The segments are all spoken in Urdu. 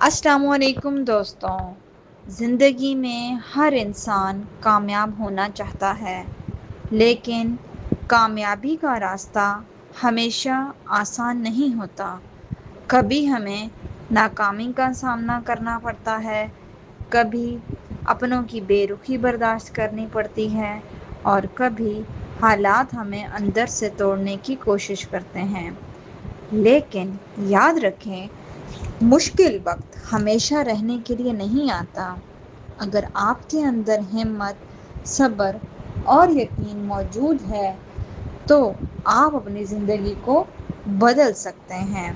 السلام علیکم دوستوں۔ زندگی میں ہر انسان کامیاب ہونا چاہتا ہے، لیکن کامیابی کا راستہ ہمیشہ آسان نہیں ہوتا۔ کبھی ہمیں ناکامی کا سامنا کرنا پڑتا ہے، کبھی اپنوں کی بے رخی برداشت کرنی پڑتی ہے، اور کبھی حالات ہمیں اندر سے توڑنے کی کوشش کرتے ہیں۔ لیکن یاد رکھیں، مشکل وقت ہمیشہ رہنے کے لیے نہیں آتا۔ اگر آپ کے اندر ہمت، صبر اور یقین موجود ہے تو آپ اپنی زندگی کو بدل سکتے ہیں۔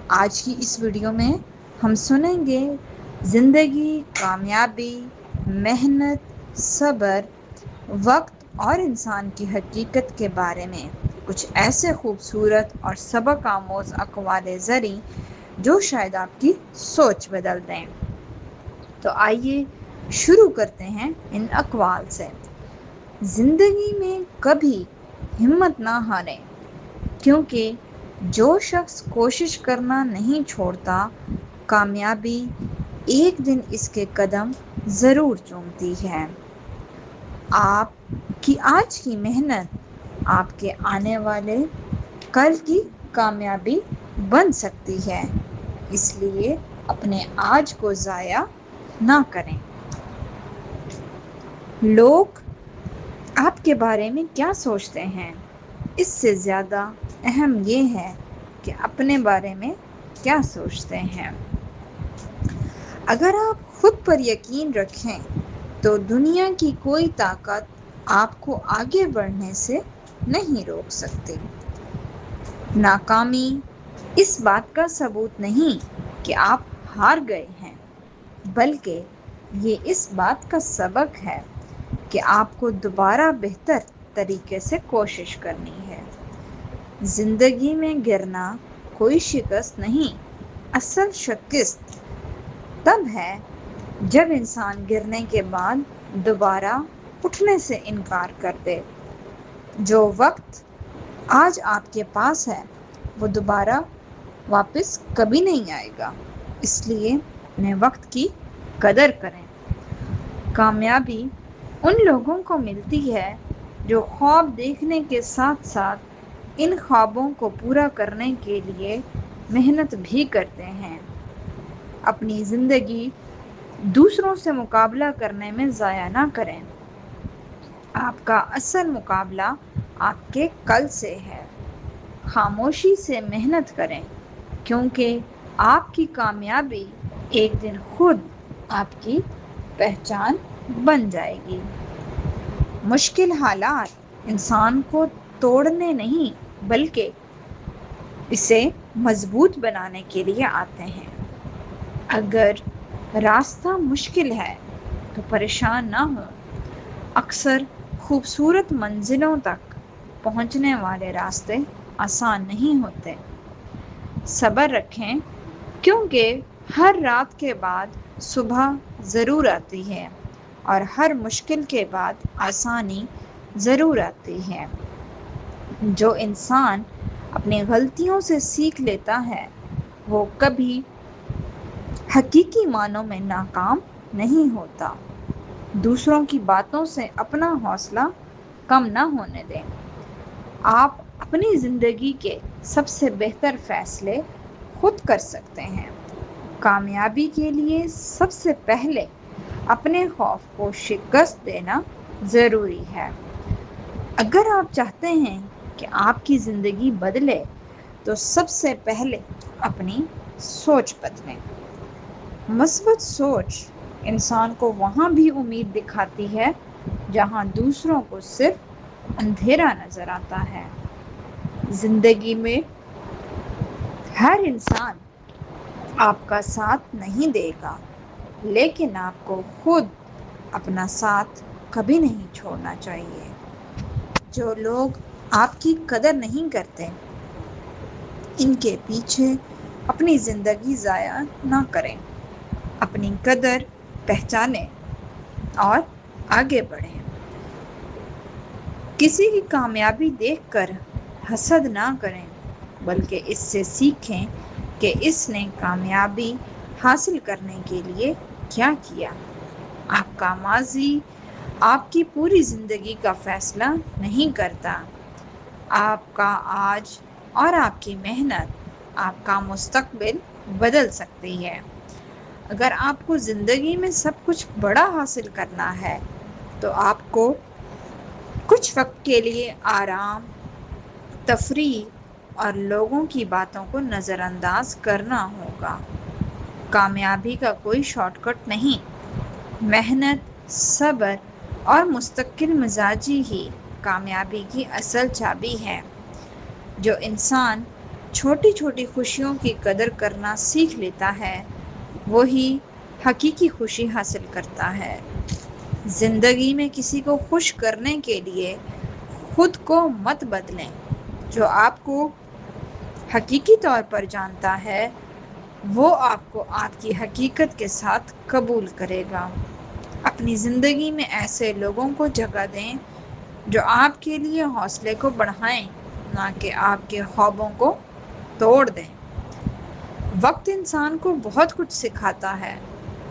آج کی اس ویڈیو میں ہم سنیں گے زندگی، کامیابی، محنت، صبر، وقت اور انسان کی حقیقت کے بارے میں کچھ ایسے خوبصورت اور سبق آموز اقوال زریں جو شاید آپ کی سوچ بدل دیں۔ تو آئیے شروع کرتے ہیں ان اقوال سے۔ زندگی میں کبھی ہمت نہ ہاریں، کیونکہ جو شخص کوشش کرنا نہیں چھوڑتا، کامیابی ایک دن اس کے قدم ضرور چومتی ہے۔ آپ کی آج کی محنت آپ کے آنے والے کل کی کامیابی بن سکتی ہے، اس لیے اپنے آج کو ضائع نہ کریں۔ لوگ آپ کے بارے میں کیا سوچتے ہیں، اس سے زیادہ اہم یہ ہے کہ اپنے بارے میں کیا سوچتے ہیں۔ اگر آپ خود پر یقین رکھیں تو دنیا کی کوئی طاقت آپ کو آگے بڑھنے سے نہیں روک سکتی۔ ناکامی اس بات کا ثبوت نہیں کہ آپ ہار گئے ہیں، بلکہ یہ اس بات کا سبق ہے کہ آپ کو دوبارہ بہتر طریقے سے کوشش کرنی ہے۔ زندگی میں گرنا کوئی شکست نہیں، اصل شکست تب ہے جب انسان گرنے کے بعد دوبارہ اٹھنے سے انکار کر دے۔ جو وقت آج آپ کے پاس ہے وہ دوبارہ واپس کبھی نہیں آئے گا، اس لیے اپنے وقت کی قدر کریں۔ کامیابی ان لوگوں کو ملتی ہے جو خواب دیکھنے کے ساتھ ساتھ ان خوابوں کو پورا کرنے کے لیے محنت بھی کرتے ہیں۔ اپنی زندگی دوسروں سے مقابلہ کرنے میں ضائع نہ کریں۔ آپ کا اصل مقابلہ آپ کے کل سے ہے۔ خاموشی سے محنت کریں، کیونکہ آپ کی کامیابی ایک دن خود آپ کی پہچان بن جائے گی۔ مشکل حالات انسان کو توڑنے نہیں بلکہ اسے مضبوط بنانے کے لیے آتے ہیں۔ اگر راستہ مشکل ہے تو پریشان نہ ہوں۔ اکثر خوبصورت منزلوں تک پہنچنے والے راستے آسان نہیں ہوتے۔ صبر رکھیں، کیونکہ ہر رات کے بعد صبح ضرور آتی ہے، اور ہر مشکل کے بعد آسانی ضرور آتی ہے۔ جو انسان اپنی غلطیوں سے سیکھ لیتا ہے وہ کبھی حقیقی معنوں میں ناکام نہیں ہوتا۔ دوسروں کی باتوں سے اپنا حوصلہ کم نہ ہونے دیں۔ آپ اپنی زندگی کے سب سے بہتر فیصلے خود کر سکتے ہیں۔ کامیابی کے لیے سب سے پہلے اپنے خوف کو شکست دینا ضروری ہے۔ اگر آپ چاہتے ہیں کہ آپ کی زندگی بدلے تو سب سے پہلے اپنی سوچ بدلیں۔ مثبت سوچ انسان کو وہاں بھی امید دکھاتی ہے جہاں دوسروں کو صرف اندھیرا نظر آتا ہے۔ زندگی میں ہر انسان آپ کا ساتھ نہیں دے گا، لیکن آپ کو خود اپنا ساتھ کبھی نہیں چھوڑنا چاہیے۔ جو لوگ آپ کی قدر نہیں کرتے، ان کے پیچھے اپنی زندگی ضائع نہ کریں۔ اپنی قدر پہچانیں اور آگے بڑھیں۔ کسی کی کامیابی دیکھ کر حسد نہ کریں، بلکہ اس سے سیکھیں کہ اس نے کامیابی حاصل کرنے کے لیے کیا کیا۔ آپ کا ماضی آپ کی پوری زندگی کا فیصلہ نہیں کرتا۔ آپ کا آج اور آپ کی محنت آپ کا مستقبل بدل سکتی ہے۔ اگر آپ کو زندگی میں سب کچھ بڑا حاصل کرنا ہے تو آپ کو کچھ وقت کے لیے آرام، تفریح اور لوگوں کی باتوں کو نظر انداز کرنا ہوگا۔ کامیابی کا کوئی شارٹ کٹ نہیں۔ محنت، صبر اور مستقل مزاجی ہی کامیابی کی اصل چابی ہے۔ جو انسان چھوٹی چھوٹی خوشیوں کی قدر کرنا سیکھ لیتا ہے وہی حقیقی خوشی حاصل کرتا ہے۔ زندگی میں کسی کو خوش کرنے کے لیے خود کو مت بدلیں۔ جو آپ کو حقیقی طور پر جانتا ہے وہ آپ کو آپ کی حقیقت کے ساتھ قبول کرے گا۔ اپنی زندگی میں ایسے لوگوں کو جگہ دیں جو آپ کے لیے حوصلے کو بڑھائیں، نہ کہ آپ کے خوابوں کو توڑ دیں۔ وقت انسان کو بہت کچھ سکھاتا ہے،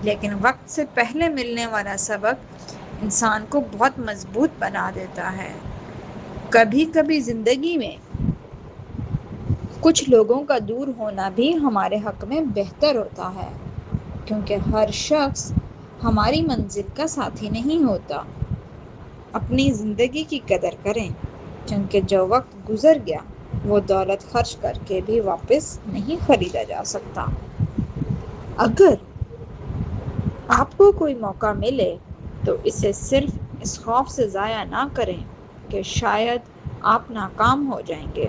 لیکن وقت سے پہلے ملنے والا سبق انسان کو بہت مضبوط بنا دیتا ہے۔ کبھی کبھی زندگی میں کچھ لوگوں کا دور ہونا بھی ہمارے حق میں بہتر ہوتا ہے، کیونکہ ہر شخص ہماری منزل کا ساتھی نہیں ہوتا۔ اپنی زندگی کی قدر کریں، کیونکہ جو وقت گزر گیا وہ دولت خرچ کر کے بھی واپس نہیں خریدا جا سکتا۔ اگر آپ کو کوئی موقع ملے تو اسے صرف اس خوف سے ضائع نہ کریں کہ شاید آپ ناکام ہو جائیں گے۔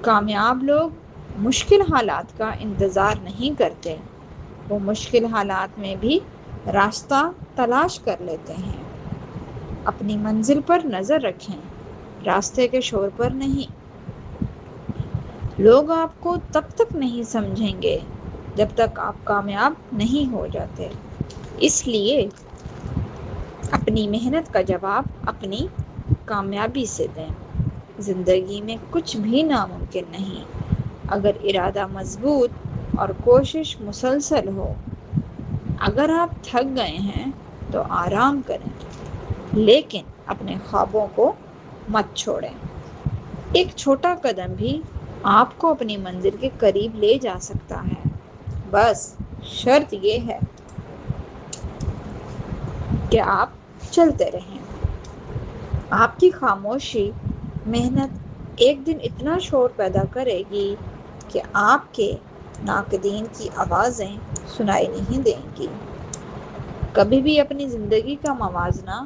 کامیاب لوگ مشکل حالات کا انتظار نہیں کرتے، وہ مشکل حالات میں بھی راستہ تلاش کر لیتے ہیں۔ اپنی منزل پر نظر رکھیں، راستے کے شور پر نہیں۔ لوگ آپ کو تب تک نہیں سمجھیں گے جب تک آپ کامیاب نہیں ہو جاتے۔ اس لیے اپنی محنت کا جواب اپنی کامیابی سے دیں۔ زندگی میں کچھ بھی ناممکن نہیں اگر ارادہ مضبوط اور کوشش مسلسل ہو۔ اگر آپ تھک گئے ہیں تو آرام کریں، لیکن اپنے خوابوں کو مت چھوڑیں۔ ایک چھوٹا قدم بھی آپ کو اپنی منزل کے قریب لے جا سکتا ہے، بس شرط یہ ہے کہ آپ چلتے رہیں۔ آپ کی خاموشی محنت ایک دن اتنا شور پیدا کرے گی کہ آپ کے ناقدین کی آوازیں سنائی نہیں دیں گی۔ کبھی بھی اپنی زندگی کا موازنہ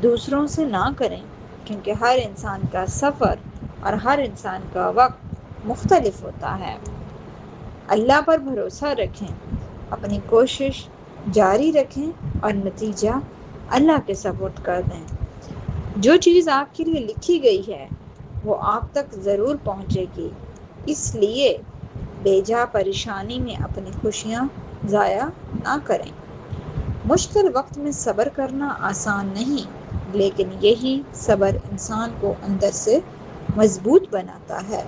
دوسروں سے نہ کریں، کیونکہ ہر انسان کا سفر اور ہر انسان کا وقت مختلف ہوتا ہے۔ اللہ پر بھروسہ رکھیں، اپنی کوشش جاری رکھیں اور نتیجہ اللہ کے سپرد کر دیں۔ جو چیز آپ کے لیے لکھی گئی ہے وہ آپ تک ضرور پہنچے گی، اس لیے بے جا پریشانی میں اپنی خوشیاں ضائع نہ کریں۔ مشکل وقت میں صبر کرنا آسان نہیں، لیکن یہی صبر انسان کو اندر سے مضبوط بناتا ہے۔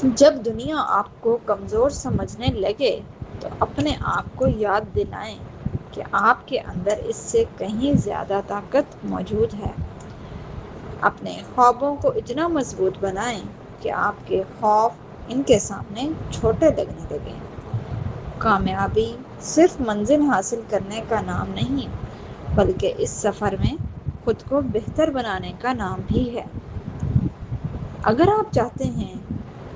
جب دنیا آپ کو کمزور سمجھنے لگے تو اپنے آپ کو یاد دلائیں کہ آپ کے اندر اس سے کہیں زیادہ طاقت موجود ہے۔ اپنے خوابوں کو اتنا مضبوط بنائیں کہ آپ کے خوف ان کے سامنے چھوٹے لگنے لگیں۔ کامیابی صرف منزل حاصل کرنے کا نام نہیں، بلکہ اس سفر میں خود کو بہتر بنانے کا نام بھی ہے۔ اگر آپ چاہتے ہیں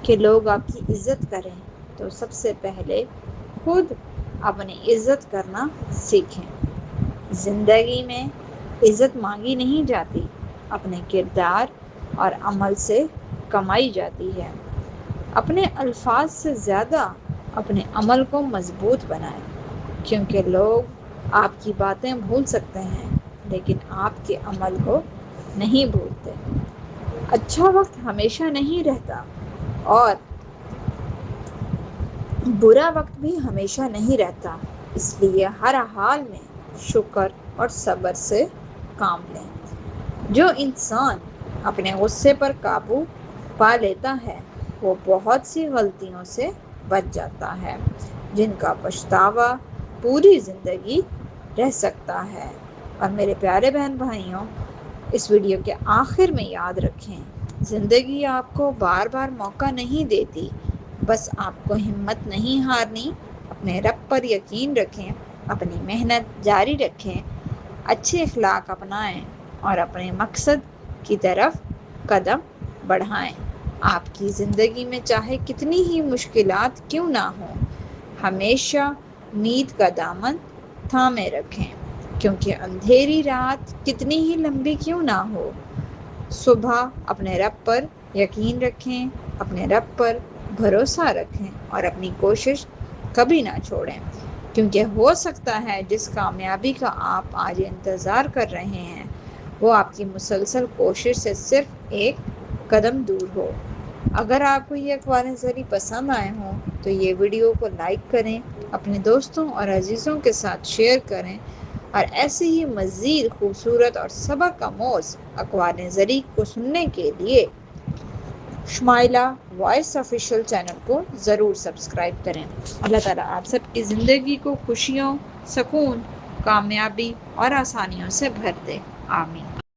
کہ لوگ آپ کی عزت کریں تو سب سے پہلے خود اپنی عزت کرنا سیکھیں۔ زندگی میں عزت مانگی نہیں جاتی، اپنے کردار اور عمل سے کمائی جاتی ہے۔ اپنے الفاظ سے زیادہ اپنے عمل کو مضبوط بنائیں، کیونکہ لوگ آپ کی باتیں بھول سکتے ہیں لیکن آپ کے عمل کو نہیں بھولتے۔ اچھا وقت ہمیشہ نہیں رہتا اور برا وقت بھی ہمیشہ نہیں رہتا، اس لیے ہر حال میں شکر اور صبر سے کام لیں۔ جو انسان اپنے غصے پر قابو پا لیتا ہے وہ بہت سی غلطیوں سے بچ جاتا ہے، جن کا پچھتاوا پوری زندگی رہ سکتا ہے۔ اور میرے پیارے بہن بھائیوں، اس ویڈیو کے آخر میں یاد رکھیں، زندگی آپ کو بار بار موقع نہیں دیتی، بس آپ کو ہمت نہیں ہارنی، اپنے رب پر یقین رکھیں، اپنی محنت جاری رکھیں، اچھے اخلاق اپنائیں اور اپنے مقصد کی طرف قدم بڑھائیں۔ آپ کی زندگی میں چاہے کتنی ہی مشکلات کیوں نہ ہوں، ہمیشہ امید کا دامن تھامے رکھیں، کیونکہ اندھیری رات کتنی ہی لمبی کیوں نہ ہو، صبح اپنے رب پر یقین رکھیں، اپنے رب پر بھروسہ رکھیں اور اپنی کوشش کبھی نہ چھوڑیں، کیونکہ ہو سکتا ہے جس کامیابی کا آپ آج انتظار کر رہے ہیں وہ آپ کی مسلسل کوشش سے صرف ایک قدم دور ہو۔ اگر آپ کو یہ اخبار نظری پسند آئے ہوں تو یہ ویڈیو کو لائک کریں، اپنے دوستوں اور عزیزوں کے ساتھ شیئر کریں، اور ایسی ہی مزید خوبصورت اور سبق آموز اخبار نظری کو سننے کے لیے شمائلہ وائس آفیشیل چینل کو ضرور سبسکرائب کریں۔ اللہ تعالیٰ آپ سب کی زندگی کو خوشیوں، سکون، کامیابی اور آسانیوں سے بھر دے۔ آمین۔